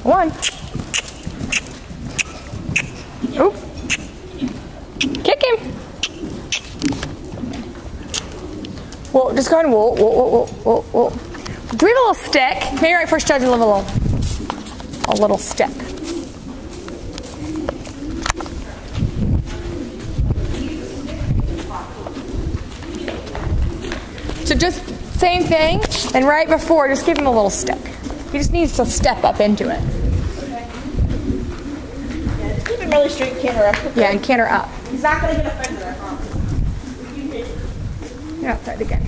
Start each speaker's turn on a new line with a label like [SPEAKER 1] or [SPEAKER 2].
[SPEAKER 1] One. Oop. Kick him. Well, just go ahead and whoa. Do we have a little stick? Maybe right first judge, we'll have a little stick. So just same thing, and right before, just give him a little stick. He just needs to step up into it.
[SPEAKER 2] Yeah, just keep him really straight, canter up. Okay.
[SPEAKER 1] Yeah, and canter up.
[SPEAKER 2] He's not going to get offended, I promise.
[SPEAKER 1] Yeah, try it again.